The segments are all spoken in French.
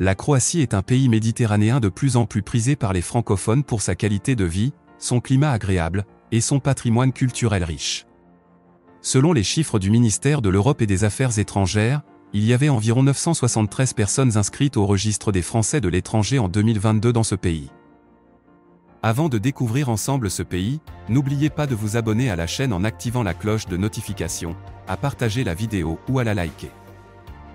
la Croatie est un pays méditerranéen de plus en plus prisé par les francophones pour sa qualité de vie, son climat agréable et son patrimoine culturel riche. Selon les chiffres du ministère de l'Europe et des Affaires étrangères, il y avait environ 973 personnes inscrites au registre des Français de l'étranger en 2022 dans ce pays. Avant de découvrir ensemble ce pays, n'oubliez pas de vous abonner à la chaîne en activant la cloche de notification, à partager la vidéo ou à la liker.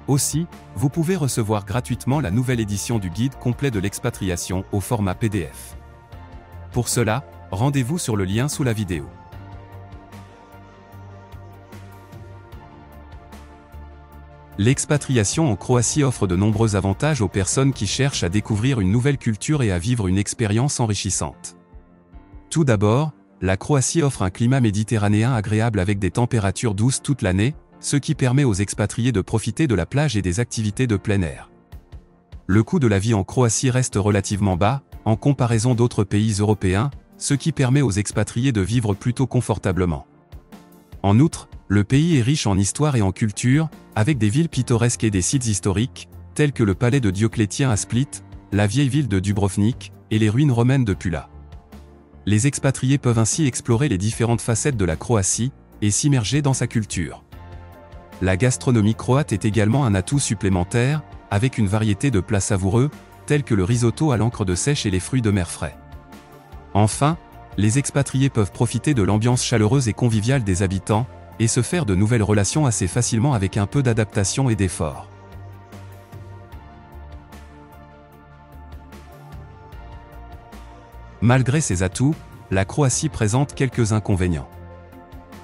Aussi, vous pouvez recevoir gratuitement la nouvelle édition du guide complet de l'expatriation au format PDF. Pour cela, rendez-vous sur le lien sous la vidéo. L'expatriation en Croatie offre de nombreux avantages aux personnes qui cherchent à découvrir une nouvelle culture et à vivre une expérience enrichissante. Tout d'abord, la Croatie offre un climat méditerranéen agréable avec des températures douces toute l'année, ce qui permet aux expatriés de profiter de la plage et des activités de plein air. Le coût de la vie en Croatie reste relativement bas, en comparaison d'autres pays européens, ce qui permet aux expatriés de vivre plutôt confortablement. En outre, le pays est riche en histoire et en culture, avec des villes pittoresques et des sites historiques, tels que le palais de Dioclétien à Split, la vieille ville de Dubrovnik, et les ruines romaines de Pula. Les expatriés peuvent ainsi explorer les différentes facettes de la Croatie, et s'immerger dans sa culture. La gastronomie croate est également un atout supplémentaire, avec une variété de plats savoureux, tels que le risotto à l'encre de sèche et les fruits de mer frais. Enfin, les expatriés peuvent profiter de l'ambiance chaleureuse et conviviale des habitants, et se faire de nouvelles relations assez facilement avec un peu d'adaptation et d'effort. Malgré ces atouts, la Croatie présente quelques inconvénients.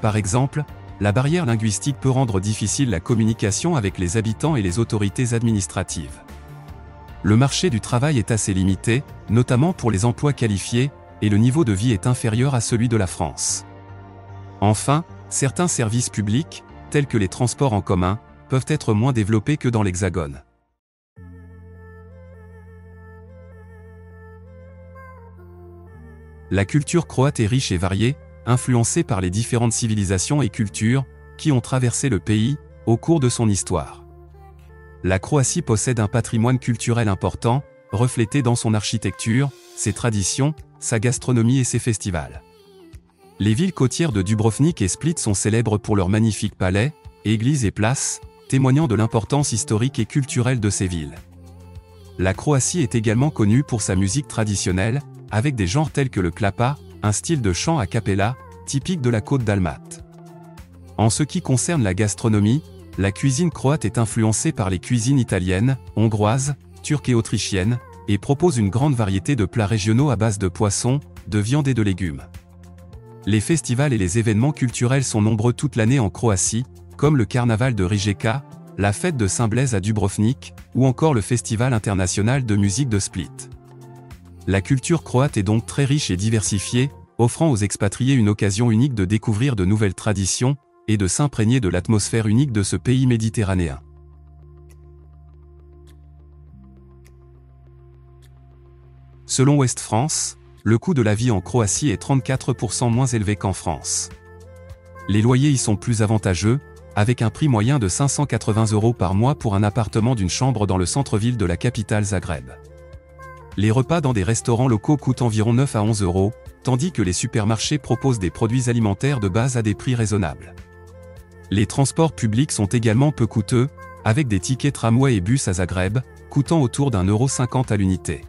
Par exemple, la barrière linguistique peut rendre difficile la communication avec les habitants et les autorités administratives. Le marché du travail est assez limité, notamment pour les emplois qualifiés, et le niveau de vie est inférieur à celui de la France. Enfin, certains services publics, tels que les transports en commun, peuvent être moins développés que dans l'Hexagone. La culture croate est riche et variée, influencée par les différentes civilisations et cultures qui ont traversé le pays au cours de son histoire. La Croatie possède un patrimoine culturel important, reflété dans son architecture, ses traditions, sa gastronomie et ses festivals. Les villes côtières de Dubrovnik et Split sont célèbres pour leurs magnifiques palais, églises et places, témoignant de l'importance historique et culturelle de ces villes. La Croatie est également connue pour sa musique traditionnelle, avec des genres tels que le klapa, un style de chant a cappella, typique de la côte dalmate. En ce qui concerne la gastronomie, la cuisine croate est influencée par les cuisines italiennes, hongroises, turques et autrichiennes, et propose une grande variété de plats régionaux à base de poissons, de viande et de légumes. Les festivals et les événements culturels sont nombreux toute l'année en Croatie, comme le carnaval de Rijeka, la fête de Saint-Blaise à Dubrovnik, ou encore le festival international de musique de Split. La culture croate est donc très riche et diversifiée, offrant aux expatriés une occasion unique de découvrir de nouvelles traditions, et de s'imprégner de l'atmosphère unique de ce pays méditerranéen. Selon Ouest France, le coût de la vie en Croatie est 34% moins élevé qu'en France. Les loyers y sont plus avantageux, avec un prix moyen de 580 € par mois pour un appartement d'une chambre dans le centre-ville de la capitale Zagreb. Les repas dans des restaurants locaux coûtent environ 9 à 11 €, tandis que les supermarchés proposent des produits alimentaires de base à des prix raisonnables. Les transports publics sont également peu coûteux, avec des tickets tramway et bus à Zagreb, coûtant autour d'1,50 € à l'unité.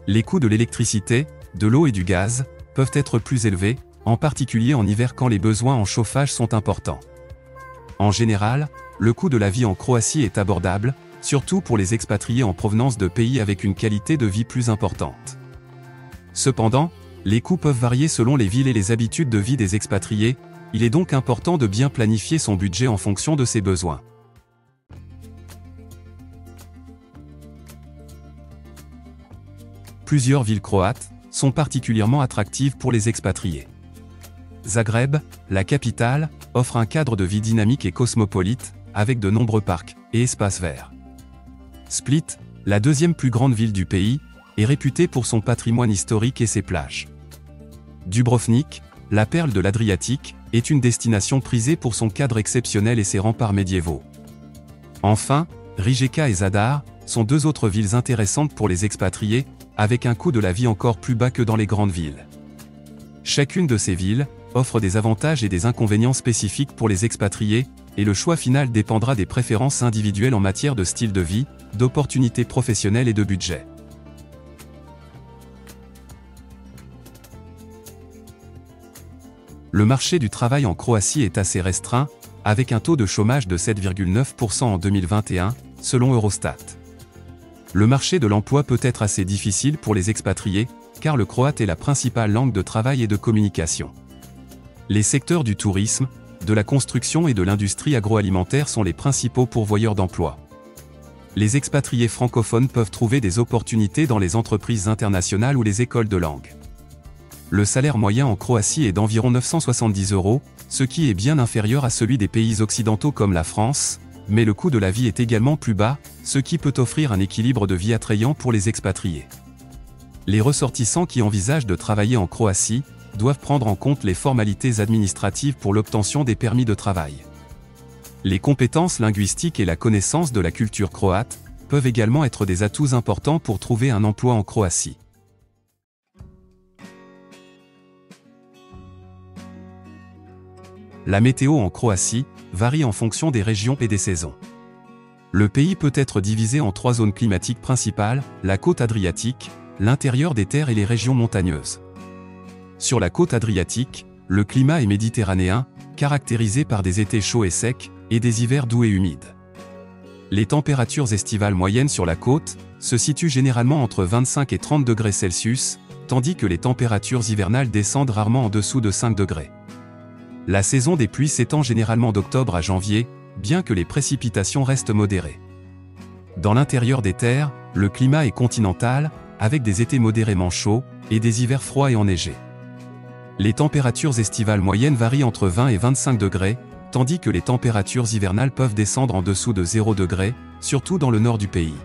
Les coûts de l'électricité, de l'eau et du gaz peuvent être plus élevés, en particulier en hiver quand les besoins en chauffage sont importants. En général, le coût de la vie en Croatie est abordable, surtout pour les expatriés en provenance de pays avec une qualité de vie plus importante. Cependant, les coûts peuvent varier selon les villes et les habitudes de vie des expatriés, il est donc important de bien planifier son budget en fonction de ses besoins. Plusieurs villes croates sont particulièrement attractives pour les expatriés. Zagreb, la capitale, offre un cadre de vie dynamique et cosmopolite, avec de nombreux parcs et espaces verts. Split, la deuxième plus grande ville du pays, est réputée pour son patrimoine historique et ses plages. Dubrovnik, la perle de l'Adriatique, est une destination prisée pour son cadre exceptionnel et ses remparts médiévaux. Enfin, Rijeka et Zadar sont deux autres villes intéressantes pour les expatriés, avec un coût de la vie encore plus bas que dans les grandes villes. Chacune de ces villes offre des avantages et des inconvénients spécifiques pour les expatriés, et le choix final dépendra des préférences individuelles en matière de style de vie, d'opportunités professionnelles et de budget. Le marché du travail en Croatie est assez restreint, avec un taux de chômage de 7,9% en 2021, selon Eurostat. Le marché de l'emploi peut être assez difficile pour les expatriés, car le croate est la principale langue de travail et de communication. Les secteurs du tourisme, de la construction et de l'industrie agroalimentaire sont les principaux pourvoyeurs d'emplois. Les expatriés francophones peuvent trouver des opportunités dans les entreprises internationales ou les écoles de langue. Le salaire moyen en Croatie est d'environ 970 €, ce qui est bien inférieur à celui des pays occidentaux comme la France, mais le coût de la vie est également plus bas, ce qui peut offrir un équilibre de vie attrayant pour les expatriés. Les ressortissants qui envisagent de travailler en Croatie doivent prendre en compte les formalités administratives pour l'obtention des permis de travail. Les compétences linguistiques et la connaissance de la culture croate peuvent également être des atouts importants pour trouver un emploi en Croatie. La météo en Croatie varie en fonction des régions et des saisons. Le pays peut être divisé en 3 zones climatiques principales, la côte adriatique, l'intérieur des terres et les régions montagneuses. Sur la côte adriatique, le climat est méditerranéen, caractérisé par des étés chauds et secs, et des hivers doux et humides. Les températures estivales moyennes sur la côte se situent généralement entre 25 et 30 degrés Celsius, tandis que les températures hivernales descendent rarement en dessous de 5 degrés. La saison des pluies s'étend généralement d'octobre à janvier, bien que les précipitations restent modérées. Dans l'intérieur des terres, le climat est continental, avec des étés modérément chauds, et des hivers froids et enneigés. Les températures estivales moyennes varient entre 20 et 25 degrés, tandis que les températures hivernales peuvent descendre en dessous de 0 degrés, surtout dans le nord du pays.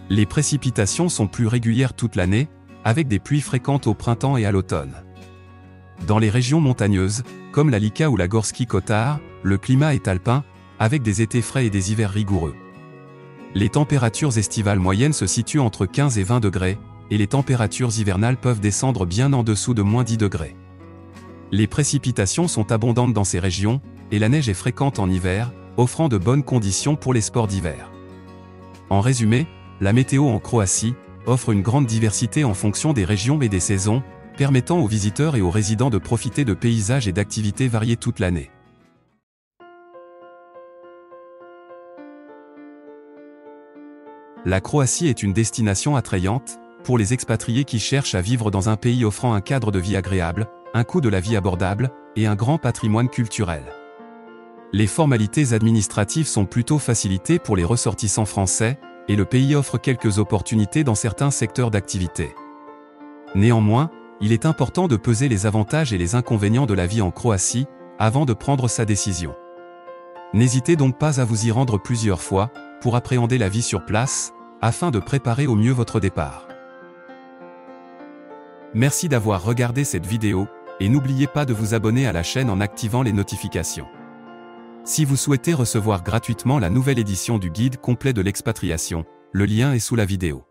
Les précipitations sont plus régulières toute l'année, avec des pluies fréquentes au printemps et à l'automne. Dans les régions montagneuses, comme la Lika ou la Gorski Kotar, le climat est alpin, avec des étés frais et des hivers rigoureux. Les températures estivales moyennes se situent entre 15 et 20 degrés, et les températures hivernales peuvent descendre bien en dessous de -10 degrés. Les précipitations sont abondantes dans ces régions, et la neige est fréquente en hiver, offrant de bonnes conditions pour les sports d'hiver. En résumé, la météo en Croatie offre une grande diversité en fonction des régions et des saisons, permettant aux visiteurs et aux résidents de profiter de paysages et d'activités variés toute l'année. La Croatie est une destination attrayante pour les expatriés qui cherchent à vivre dans un pays offrant un cadre de vie agréable, un coût de la vie abordable et un grand patrimoine culturel. Les formalités administratives sont plutôt facilitées pour les ressortissants français, et le pays offre quelques opportunités dans certains secteurs d'activité. Néanmoins, il est important de peser les avantages et les inconvénients de la vie en Croatie avant de prendre sa décision. N'hésitez donc pas à vous y rendre plusieurs fois pour appréhender la vie sur place, afin de préparer au mieux votre départ. Merci d'avoir regardé cette vidéo, et n'oubliez pas de vous abonner à la chaîne en activant les notifications. Si vous souhaitez recevoir gratuitement la nouvelle édition du guide complet de l'expatriation, le lien est sous la vidéo.